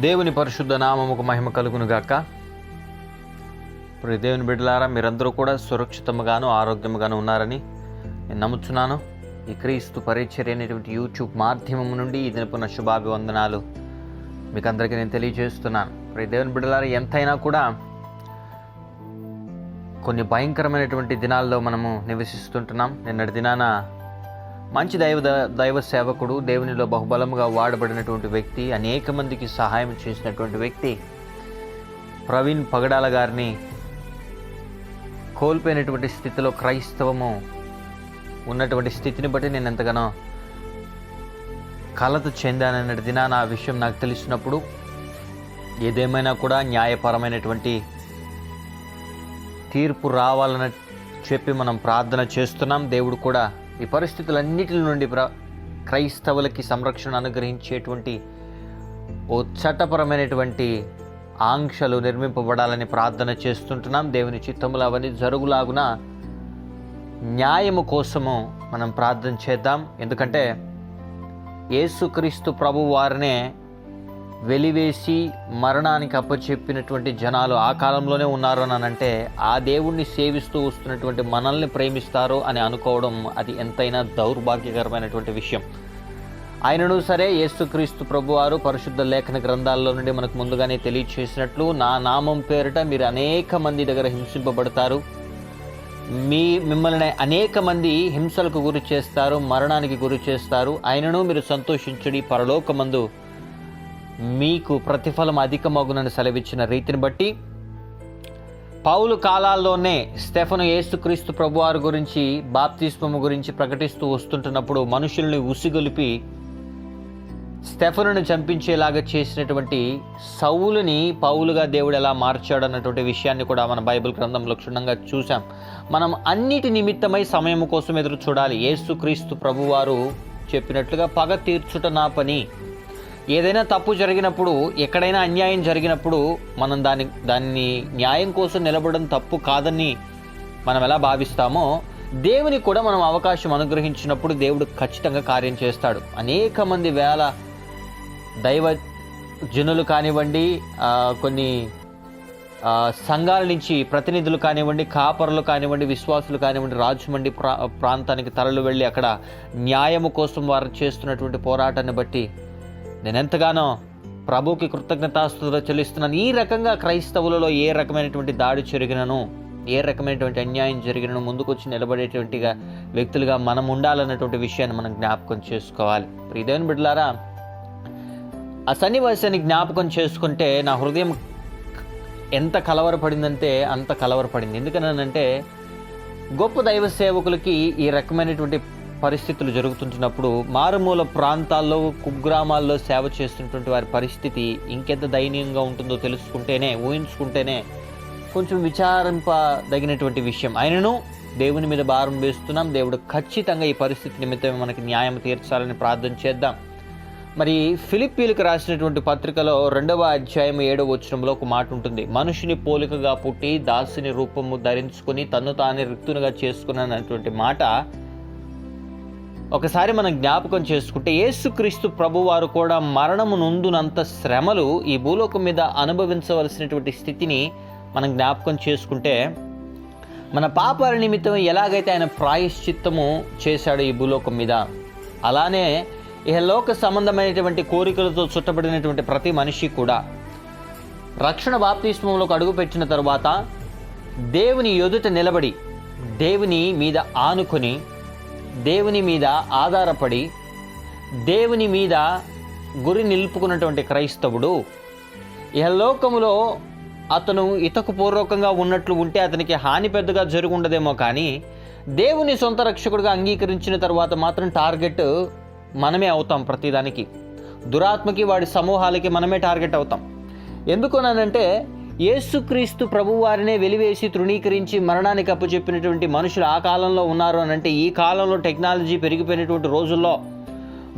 దేవుని పరిశుద్ధ నామముకు మహిమ కలుగును గాక. ప్రియ దేవుని బిడ్డలారా, మీరందరూ కూడా సురక్షితంగాను ఆరోగ్యంగాను ఉన్నారని నేను నమ్ముతున్నాను. ఈ క్రీస్తు పరిచర్య అనేటువంటి యూట్యూబ్ మాధ్యమం నుండి ఈ దినపున శుభాభివందనాలు మీకు అందరికీ నేను తెలియజేస్తున్నాను. ప్రియ దేవుని బిడ్డలారా, ఎంతైనా కూడా కొన్ని భయంకరమైనటువంటి దినాల్లో మనము నివసిస్తుంటున్నాం. నిన్నటి దినాన మంచి దైవ సేవకుడు, దేవునిలో బహుబలముగా వాడబడినటువంటి వ్యక్తి, అనేక మందికి సహాయం చేసినటువంటి వ్యక్తి ప్రవీణ్ పగడాల గారిని కోల్పోయినటువంటి స్థితిలో క్రైస్తవము ఉన్నటువంటి స్థితిని బట్టి నేను ఎంతగానో కలత చెందానన్నటి దినాన ఆ విషయం నాకు తెలిసినప్పుడు, ఏదేమైనా కూడా న్యాయపరమైనటువంటి తీర్పు రావాలని చెప్పి మనం ప్రార్థన చేస్తున్నాం. దేవుడు కూడా ఈ పరిస్థితులన్నిటి నుండి క్రైస్తవులకి సంరక్షణ అనుగ్రహించేటువంటి ఓ చట్టపరమైనటువంటి ఆంక్షలు నిర్మింపబడాలని ప్రార్థన చేస్తుంటున్నాం. దేవుని చిత్తములు అవన్నీ జరుగులాగున న్యాయము కోసము మనం ప్రార్థన చేద్దాం. ఎందుకంటే యేసుక్రీస్తు ప్రభు వారినే వెలివేసి మరణానికి అప్పచెప్పినటువంటి జనాలు ఆ కాలంలోనే ఉన్నారు అని అంటే, ఆ దేవుణ్ణి సేవిస్తూ వస్తున్నటువంటి మనల్ని ప్రేమిస్తారు అని అనుకోవడం అది ఎంతైనా దౌర్భాగ్యకరమైనటువంటి విషయం. ఆయనను సరే యేసుక్రీస్తు ప్రభువారు పరిశుద్ధ లేఖన గ్రంథాల్లో నుండి మనకు ముందుగానే తెలియచేసినట్లు, నా నామం పేరిట మీరు అనేక మంది దగ్గర హింసింపబడతారు, మిమ్మల్ని అనేక మంది హింసలకు గురి చేస్తారు, మరణానికి గురి చేస్తారు, ఆయనను మీరు సంతోషించుడి, పరలోకమందు మీకు ప్రతిఫలం అధికమగునని సెలవిచ్చిన రీతిని బట్టి పౌలు కాలాల్లోనే స్టెఫను యేసుక్రీస్తు ప్రభువారి గురించి, బాప్తిస్మము గురించి ప్రకటిస్తూ వస్తుంటున్నప్పుడు మనుషుల్ని ఉసిగొలిపి స్టెఫనును చంపించేలాగా చేసినటువంటి సౌలుని పౌలుగా దేవుడు ఎలా మార్చాడు అన్నటువంటి విషయాన్ని కూడా మన బైబిల్ గ్రంథంలో క్షుణ్ణంగా చూసాం. మనం అన్నిటి నిమిత్తమై సమయం కోసం ఎదురు చూడాలి. యేసుక్రీస్తు ప్రభువారు చెప్పినట్లుగా పగ తీర్చుట నా పని. ఏదైనా తప్పు జరిగినప్పుడు, ఎక్కడైనా అన్యాయం జరిగినప్పుడు మనం దాన్ని న్యాయం కోసం నిలబడడం తప్పు కాదని మనం ఎలా భావిస్తామో, దేవునికి కూడా మనం అవకాశం అనుగ్రహించినప్పుడు దేవుడు ఖచ్చితంగా కార్యం చేస్తాడు. అనేక మంది వేల దైవ జనులు కానివ్వండి, కొన్ని సంఘాల నుంచి ప్రతినిధులు కానివ్వండి, కాపరులు కానివ్వండి, విశ్వాసులు కానివ్వండి, రాజమండ్రి ప్రాంతానికి తరలి వెళ్ళి అక్కడ న్యాయము కోసం వారు చేస్తున్నటువంటి పోరాటాన్ని బట్టి నేను ఎంతగానో ప్రభుకి కృతజ్ఞతాస్తుతులు చెల్లిస్తున్నాను. ఈ రకంగా క్రైస్తవులలో ఏ రకమైనటువంటి దాడి జరిగినను, ఏ రకమైనటువంటి అన్యాయం జరిగినను ముందుకు వచ్చి నిలబడేటువంటిగా వ్యక్తులుగా మనం ఉండాలన్నటువంటి విషయాన్ని మనం జ్ఞాపకం చేసుకోవాలి. ప్రియదేవుని బిడ్డలారా, ఆ సన్నివేశాన్ని జ్ఞాపకం చేసుకుంటే నా హృదయం ఎంత కలవరపడిందంటే అంత కలవరపడింది. ఎందుకనంటే గొప్ప దైవ సేవకులకి ఈ రకమైనటువంటి పరిస్థితులు జరుగుతుంటున్నప్పుడు, మారుమూల ప్రాంతాల్లో, కుగ్రామాల్లో సేవ చేస్తున్నటువంటి వారి పరిస్థితి ఇంకెంత దయనీయంగా ఉంటుందో తెలుసుకుంటేనే, ఊహించుకుంటేనే కొంచెం విచారింపదగినటువంటి విషయం. ఆయనను దేవుని మీద భారం వేస్తున్నాం. దేవుడు ఖచ్చితంగా ఈ పరిస్థితి నిమిత్తమే మనకి న్యాయం తీర్చాలని ప్రార్థన చేద్దాం. మరి ఫిలిప్పీలకు రాసినటువంటి పత్రికలో 2వ అధ్యాయం 7వ వచనంలో ఒక మాట ఉంటుంది. మనుషుని పోలికగా పుట్టి దాసుని రూపము ధరించుకొని తన్ను తానే రిక్తునిగా చేసుకున్నటువంటి మాట ఒకసారి మనం జ్ఞాపకం చేసుకుంటే, యేసుక్రీస్తు ప్రభువారు కూడా మరణము నొందునంత శ్రమలు ఈ భూలోకం మీద అనుభవించవలసినటువంటి స్థితిని మనం జ్ఞాపకం చేసుకుంటే, మన పాపాల నిమిత్తం ఎలాగైతే ఆయన ప్రాయశ్చిత్తము చేశాడు ఈ భూలోకం మీద, అలానే ఇహలోక సంబంధమైనటువంటి కోరికలతో చుట్టబడినటువంటి ప్రతి మనిషి కూడా రక్షణ బాప్తిస్మంలోకి అడుగుపెట్టిన తర్వాత దేవుని ఎదుట నిలబడి, దేవుని మీద ఆనుకొని, దేవుని మీద ఆధారపడి, దేవుని మీద గురి నిలుపుకున్నటువంటి క్రైస్తవుడు ఇహలోకములో అతను ఇతకు పూర్వకంగా ఉన్నట్లు ఉంటే అతనికి హాని పెద్దగా జరుగుండదేమో, కానీ దేవుని సొంత రక్షకుడిగా అంగీకరించిన తర్వాత మాత్రం టార్గెట్ మనమే అవుతాం. ప్రతిదానికి దురాత్మకి, వాడి సమూహాలకి మనమే టార్గెట్ అవుతాం. ఎందుకునంటే యేసుక్రీస్తు ప్రభువారినే వెలివేసి తృణీకరించి మరణానికి అప్పచెప్పినటువంటి మనుషులు ఆ కాలంలో ఉన్నారు అని అంటే, ఈ కాలంలో టెక్నాలజీ పెరిగిపోయినటువంటి రోజుల్లో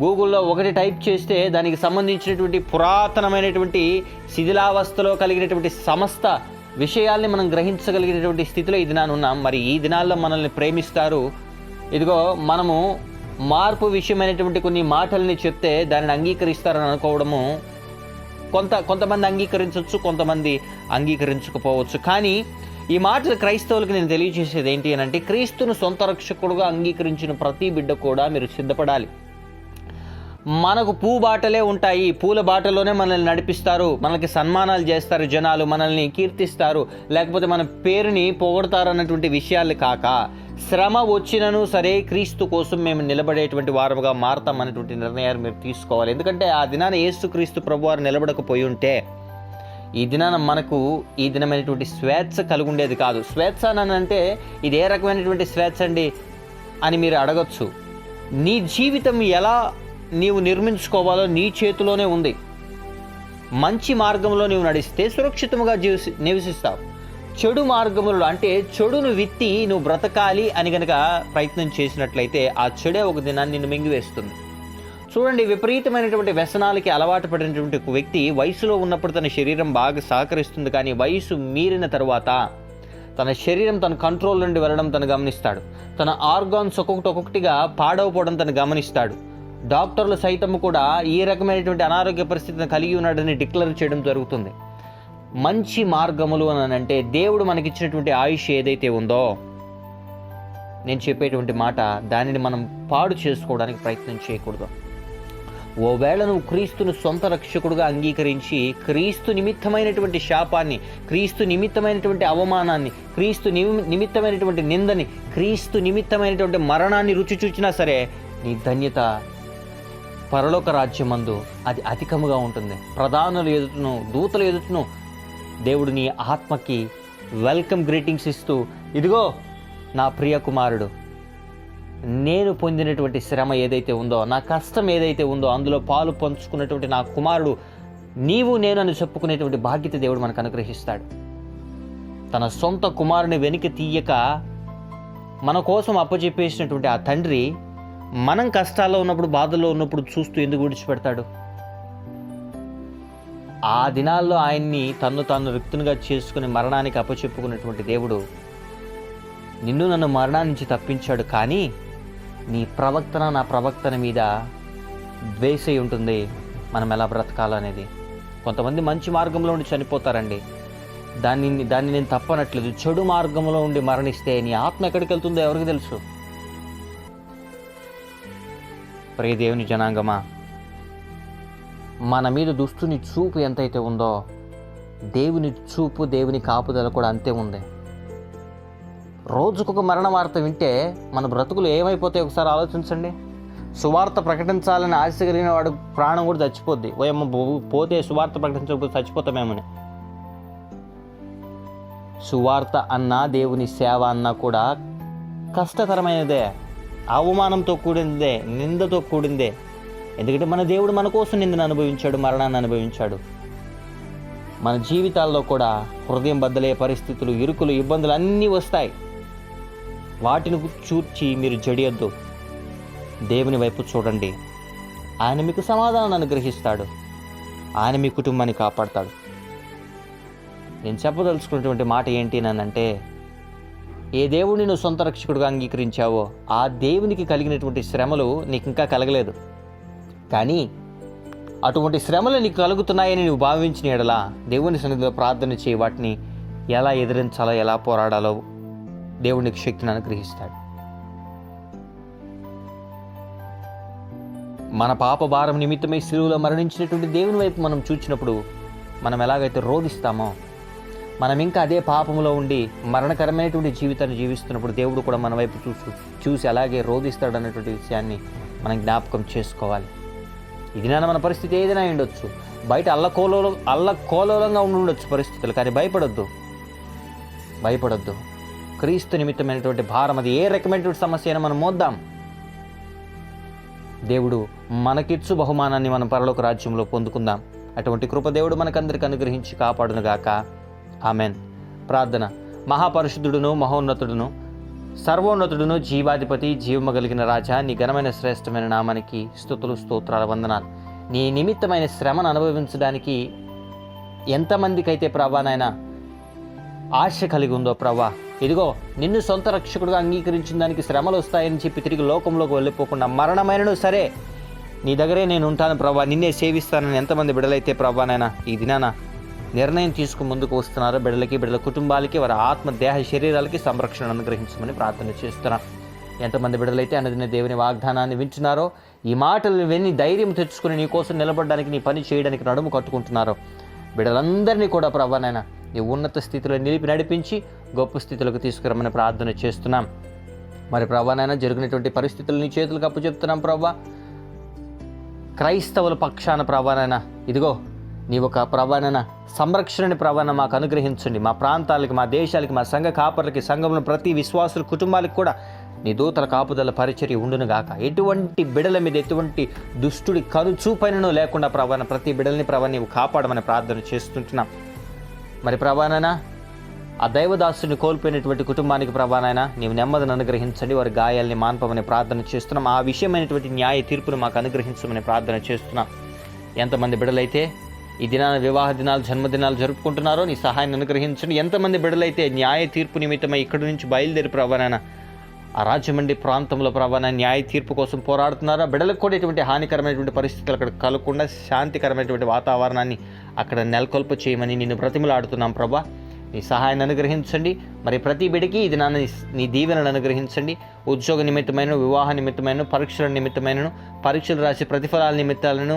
గూగుల్లో ఒకటి టైప్ చేస్తే దానికి సంబంధించినటువంటి పురాతనమైనటువంటి శిథిలావస్థలో కలిగినటువంటి సమస్త విషయాల్ని మనం గ్రహించగలిగినటువంటి స్థితిలో ఈ దినాన్ని ఉన్నాం. మరి ఈ దినాల్లో మనల్ని ప్రేమిస్తారు. ఇదిగో మనము మార్పు విషయమైనటువంటి కొన్ని మాటల్ని చెప్తే దానిని అంగీకరిస్తారని అనుకోవడము కొంతమంది అంగీకరించవచ్చు, కొంతమంది అంగీకరించకపోవచ్చు. కానీ ఈ మాటలు క్రైస్తవులకు నేను తెలియజేసేది ఏంటి అని అంటే, క్రీస్తును సొంత రక్షకుడుగా అంగీకరించిన ప్రతి బిడ్డ కూడా మీరు సిద్ధపడాలి. మనకు బాటలే ఉంటాయి, పూల బాటలోనే మనల్ని నడిపిస్తారు, మనకి సన్మానాలు చేస్తారు, జనాలు మనల్ని కీర్తిస్తారు, లేకపోతే మన పేరుని పొగడతారు అన్నటువంటి విషయాలు కాక, శ్రమ వచ్చినను సరే క్రీస్తు కోసం మేము నిలబడేటువంటి వారముగా మారతాం అనేటువంటి నిర్ణయాలు మీరు తీసుకోవాలి. ఎందుకంటే ఆ దినాన యేసుక్రీస్తు ప్రభువారు నిలబడకపోయి ఉంటే ఈ దినాన మనకు ఈ దినమైనటువంటి స్వేచ్ఛ కలిగి ఉండేది కాదు. స్వేచ్ఛ అని అంటే ఇది ఏ రకమైనటువంటి స్వేచ్ఛ అండి అని మీరు అడగచ్చు. నీ జీవితం ఎలా నీవు నిర్మించుకోవాలో నీ చేతిలోనే ఉంది. మంచి మార్గంలో నీవు నడిస్తే సురక్షితంగా నివసిస్తావు. చెడు మార్గములలో అంటే చెడును విత్తి నువ్వు బ్రతకాలి అని కనుక ప్రయత్నం చేసినట్లయితే ఆ చెడే ఒక దినాన్ని నిన్ను మింగివేస్తుంది. చూడండి, విపరీతమైనటువంటి వ్యసనాలకి అలవాటు పడినటువంటి ఒక వ్యక్తి వయసులో ఉన్నప్పుడు తన శరీరం బాగా సహకరిస్తుంది, కానీ వయసు మీరిన తరువాత తన శరీరం తన కంట్రోల్ నుండి వెళ్ళడం తను గమనిస్తాడు. తన ఆర్గాన్స్ ఒక్కొక్కటిగా పాడవపోవడం తను గమనిస్తాడు. డాక్టర్లు సైతం కూడా ఈ రకమైనటువంటి అనారోగ్య పరిస్థితిని కలిగి ఉన్నాడని డిక్లేర్ చేయడం జరుగుతుంది. మంచి మార్గములు అని అంటే దేవుడు మనకిచ్చినటువంటి ఆయుష్ ఏదైతే ఉందో, నేను చెప్పేటువంటి మాట, దానిని మనం పాడు చేసుకోవడానికి ప్రయత్నం చేయకూడదు. ఓవేళ నువ్వు క్రీస్తును సొంత రక్షకుడుగా అంగీకరించి క్రీస్తు నిమిత్తమైనటువంటి శాపాన్ని, క్రీస్తు నిమిత్తమైనటువంటి అవమానాన్ని, క్రీస్తు నిమిత్తమైనటువంటి నిందని, క్రీస్తు నిమిత్తమైనటువంటి మరణాన్ని రుచి చూచినా సరే నీ ధన్యత పరలోక రాజ్యమందు అది అధికముగా ఉంటుంది. ప్రధానుల ఎదుటను, దూతల ఎదుటను దేవుడు నీ ఆత్మకి వెల్కమ్ గ్రీటింగ్స్ ఇస్తూ, ఇదిగో నా ప్రియ కుమారుడు, నేను పొందినటువంటి శ్రమ ఏదైతే ఉందో, నా కష్టం ఏదైతే ఉందో అందులో పాలు పంచుకున్నటువంటి నా కుమారుడు నీవు నేను అని చెప్పుకునేటువంటి బాధ్యత దేవుడు మనకు అనుగ్రహిస్తాడు. తన సొంత కుమారుని వెనక్కి తీయక మన కోసం అప్పచెప్పేసినటువంటి ఆ తండ్రి మనం కష్టాల్లో ఉన్నప్పుడు, బాధల్లో ఉన్నప్పుడు చూస్తూ ఎందుకు విడిచిపెడతాడు? ఆ దినాల్లో ఆయన్ని తాను రిక్తునిగా చేసుకుని మరణానికి అప్పచెప్పుకున్నటువంటి దేవుడు నిన్ను నన్ను మరణాన్ని నుంచి తప్పించాడు. కానీ నీ ప్రవక్తన నా ప్రవక్తన మీద ద్వేషై ఉంటుంది మనం ఎలా బ్రతకాలనేది. కొంతమంది మంచి మార్గంలో ఉండి చనిపోతారండి, దాన్ని నేను తప్పనట్లేదు. చెడు మార్గంలో ఉండి మరణిస్తే నీ ఆత్మ ఎక్కడికి వెళ్తుందో ఎవరికి తెలుసు? ప్రియ దేవుని జనాంగమా, మన మీద దుస్తుని చూపు ఎంతైతే ఉందో దేవుని చూపు, దేవుని కాపుదల కూడా అంతే ఉంది. రోజుకొక మరణ వార్త వింటే మన బ్రతుకులు ఏమైపోతాయి ఒకసారి ఆలోచించండి. సువార్త ప్రకటించాలని ఆశ కలిగిన వాడు ప్రాణం కూడా చచ్చిపోద్ది. ఓయమ్మ పోతే సువార్త ప్రకటించకపోతే చచ్చిపోతామేమని. సువార్త అన్నా దేవుని సేవ అన్నా కూడా కష్టతరమైనదే, అవమానంతో కూడిందే, నిందతో కూడిందే. ఎందుకంటే మన దేవుడు మన కోసం నిందను అనుభవించాడు, మరణాన్ని అనుభవించాడు. మన జీవితాల్లో కూడా హృదయం బద్దలే పరిస్థితులు, ఇరుకులు, ఇబ్బందులు అన్నీ వస్తాయి. వాటిని చూర్చి మీరు జడియొద్దు. దేవుని వైపు చూడండి. ఆయన మీకు సమాధానాన్ని అనుగ్రహిస్తాడు. ఆయన మీ కుటుంబాన్ని కాపాడతాడు. నేను చెప్పదలుచుకున్నటువంటి మాట ఏంటి అంటే, ఏ దేవుడిని నువ్వు సొంత రక్షకుడిగా అంగీకరించావో ఆ దేవునికి కలిగినటువంటి శ్రమలు నీకు ఇంకా కలగలేదు. కానీ అటువంటి శ్రమలు నీకు కలుగుతున్నాయని నువ్వు భావించిన ఎడలా దేవుని సన్నిధిలో ప్రార్థన చేయి. వాటిని ఎలా ఎదిరించాలో, ఎలా పోరాడాలో దేవునికి శక్తిని అనుగ్రహిస్తాడు. మన పాప భారం నిమిత్తమై శిలువలో మరణించినటువంటి దేవుని వైపు మనం చూచినప్పుడు మనం ఎలాగైతే రోధిస్తామో, మనం ఇంకా అదే పాపంలో ఉండి మరణకరమైనటువంటి జీవితాన్ని జీవిస్తున్నప్పుడు దేవుడు కూడా మన వైపు చూసి అలాగే రోధిస్తాడు అన్నటువంటి విషయాన్ని మనం జ్ఞాపకం చేసుకోవాలి. ఇది మన పరిస్థితి ఏదైనా ఉండొచ్చు, బయట అల్లకోలంగా ఉండొచ్చు పరిస్థితులు, కానీ భయపడొద్దు. క్రీస్తు నిమిత్తమైనటువంటి భారం, అది ఏ రకమైనటువంటి సమస్య అయినా మనం మోద్దాం. దేవుడు మనకిచ్చు బహుమానాన్ని మనం పరలోక రాజ్యంలో పొందుకుందాం. అటువంటి కృప దేవుడు మనకందరికి అనుగ్రహించి కాపాడునుగాక. ఆమెన్. ప్రార్థన. మహాపరిశుద్ధుడును, మహోన్నతుడును, సర్వోన్నతుడును, జీవాధిపతి, జీవము కలిగిన రాజా, నీ ఘనమైన శ్రేష్టమైన నామానికి స్తుతులు, స్తోత్రాల, వందనాలు. నీ నిమిత్తమైన శ్రమను అనుభవించడానికి ఎంతమందికైతే ప్రభా నాయన ఆశ కలిగి ఉందో ప్రభా, ఇదిగో నిన్ను సొంత రక్షకుడుగా అంగీకరించిన దానికి శ్రమలు వస్తాయని చెప్పి తిరిగి లోకంలోకి వెళ్ళిపోకుండా మరణమైనను సరే నీ దగ్గరే నేను ఉంటాను ప్రభా, నిన్నే సేవిస్తానని ఎంతమంది బిడ్డలైతే ప్రభా నాయన ఈ దినాన నిర్ణయం తీసుకుని ముందుకు వస్తున్నారో, బిడ్డలకి, బిడ్డల కుటుంబాలకి, వారి ఆత్మ దేహ శరీరాలకి సంరక్షణ అనుగ్రహించమని ప్రార్థన చేస్తున్నాను. ఎంతమంది బిడ్డలైతే అనుదిన దేవుని వాగ్దానాన్ని వింటున్నారో, ఈ మాటలు విని ధైర్యం తెచ్చుకుని నీ కోసం నిలబడడానికి, నీ పని చేయడానికి నడుము కట్టుకుంటున్నారో, బిడ్డలందరినీ కూడా ప్రభా నాయన నీ ఉన్నత స్థితిలో నిలిపి నడిపించి గొప్ప స్థితిలోకి తీసుకురమ్మని ప్రార్థన చేస్తున్నాం. మరి ప్రభా నాయన జరిగినటువంటి పరిస్థితులు నీ చేతులకు అప్పచెప్తున్నాం ప్రభా. క్రైస్తవుల పక్షాన ప్రభా నాయన ఇదిగో నీ ఒక ప్రభా నాయన సంరక్షణని ప్రభా నాయన మాకు అనుగ్రహించండి. మా ప్రాంతాలకి, మా దేశాలకి, మా సంఘ కాపర్లకి, సంఘంలో ప్రతి విశ్వాసుల కుటుంబాలకు కూడా నీ దూతల కాపుదల పరిచర్య ఉండునుగాక. ఎటువంటి బిడల మీద ఎటువంటి దుష్టుడి కనుచూపైనను లేకుండా ప్రభాన ప్రతి బిడల్ని ప్రభా నీవు కాపాడమని ప్రార్థన చేస్తుంటున్నాం. మరి ప్రభానైనా ఆ దైవదాసుని కోల్పోయినటువంటి కుటుంబానికి ప్రభానైనా నీవు నెమ్మదిని అనుగ్రహించండి, వారి గాయాల్ని మాన్పమని ప్రార్థన చేస్తున్నాం. ఆ విషయమైనటువంటి న్యాయ తీర్పును మాకు అనుగ్రహించమని ప్రార్థన చేస్తున్నాం. ఎంతమంది బిడలైతే ఈ దినాన వివాహ దినాలు, జన్మదినాలు జరుపుకుంటున్నారో నీ సహాయాన్ని అనుగ్రహించండి. ఎంతమంది బిడలైతే న్యాయ తీర్పు నిమిత్తమై ఇక్కడి నుంచి బయలుదేరి ప్రభానైనా ఆ రాజమండ్రి ప్రాంతంలో ప్రభాన న్యాయ తీర్పు కోసం పోరాడుతున్నారో, బిడ్డలకు కూడా ఎటువంటి హానికరమైనటువంటి పరిస్థితులు అక్కడ కలగకుండా శాంతికరమైనటువంటి వాతావరణాన్ని అక్కడ నెలకొల్ప చేయమని నిన్ను బ్రతిమలాడుతున్నాం ప్రభా. నీ సహాయాన్ని అనుగ్రహించండి. మరి ప్రతి బిడ్డకి ఇది నీ దీవెనను అనుగ్రహించండి. ఉద్యోగ నిమిత్తమైన, వివాహ నిమిత్తమైన, పరీక్షల నిమిత్తమైనను, పరీక్షలు రాసి ప్రతిఫలాల నిమిత్తాలను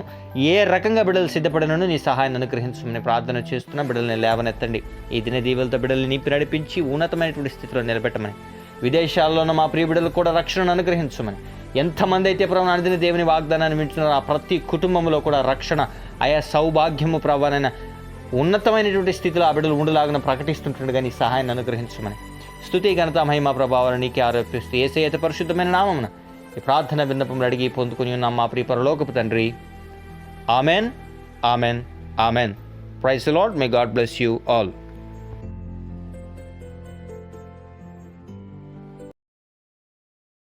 ఏ రకంగా బిడ్డలు సిద్ధపడినను నీ సహాయాన్ని అనుగ్రహించమని ప్రార్థన చేస్తున్నా. బిడ్డల్ని లేవనెత్తండి. ఈ దిన దీవెలతో బిడ్డల్ని నింపి నడిపించి ఉన్నతమైనటువంటి స్థితిలో నిలబెట్టమని, విదేశాల్లో ఉన్న మా ప్రియ బిడ్డలు కూడా రక్షణను అనుగ్రహించమని, ఎంతమంది అయితే ప్రభు అనుదిన దేవుని వాగ్దానాన్ని వింటున్నారో ఆ ప్రతి కుటుంబంలో కూడా రక్షణ, ఆయా సౌభాగ్యము ప్రభానైనా ఉన్నతమైనటువంటి స్థితిలో ఆ బిడ్డలు ఉండలాగిన ప్రకటిస్తుంటుండగా నీ సహాయాన్ని అనుగ్రహించమని, స్తుతి ఘనత మహిమ ప్రభావాలను నీకే ఆరోపిస్తూ యేసయ్య పరిశుద్ధమైన నామమున ఈ ప్రార్థన విన్నపములు అడిగి పొందుకుని ఉన్నాం మా ప్రియ పరలోకపు తండ్రి. Amen, amen, amen. Praise the Lord. May God bless you all.